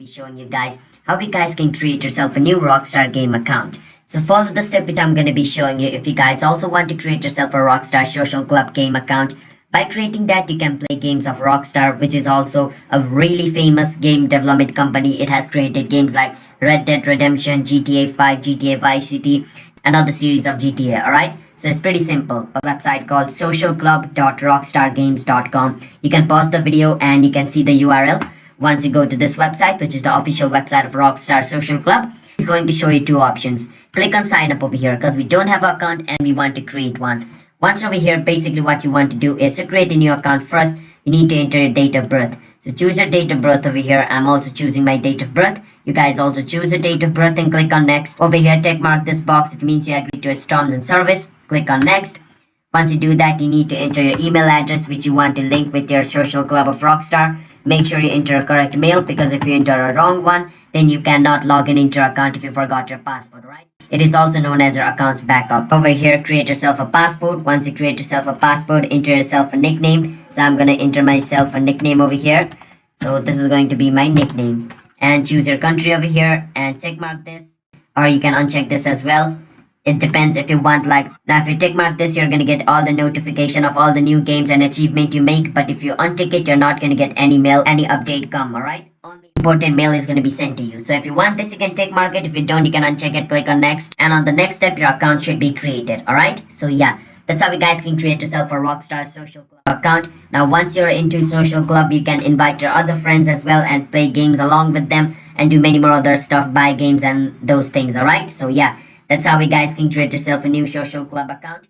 be showing you guys how you guys can create yourself a new Rockstar game account. So follow the step which I'm going to be showing you. If you guys also want to create yourself a Rockstar Social Club game account, by creating that you can play games of Rockstar, which is also a really famous game development company. It has created games like Red Dead Redemption, GTA 5, GTA Vice City, and other series of GTA, alright? So it's pretty simple. A website called socialclub.rockstargames.com. You can pause the video and you can see the URL. Once you go to this website, which is the official website of Rockstar Social Club, it's going to show you two options. Click on sign up over here because we don't have an account and we want to create one. Once over here, basically what you want to do is to create a new account. First, you need to enter your date of birth. So choose your date of birth over here. I'm also choosing my date of birth. You guys also choose your date of birth and click on next. Over here, check mark this box. It means you agree to its terms and service. Click on next. Once you do that, you need to enter your email address which you want to link with your social club of Rockstar. Make sure you enter a correct mail because if you enter a wrong one, then you cannot log in into your account if you forgot your password, right? It is also known as your account's backup. Over here, create yourself a passport. Once you create yourself a passport, enter yourself a nickname. So I'm going to enter myself a nickname over here. So this is going to be my nickname. And choose your country over here and check mark this. Or you can uncheck this as well. It depends if you want, like, now if you tick mark this, you're going to get all the notification of all the new games and achievement you make. But if you untick it, you're not going to get any mail, any update come, alright? Only important mail is going to be sent to you. So if you want this, you can tick mark it. If you don't, you can uncheck it, click on next. And on the next step, your account should be created, alright? So yeah, that's how you guys can create yourself a Rockstar Social Club account. Now, once you're into Social Club, you can invite your other friends as well and play games along with them and do many more other stuff, buy games and those things, alright? So yeah. That's how you guys can create yourself a new social club account.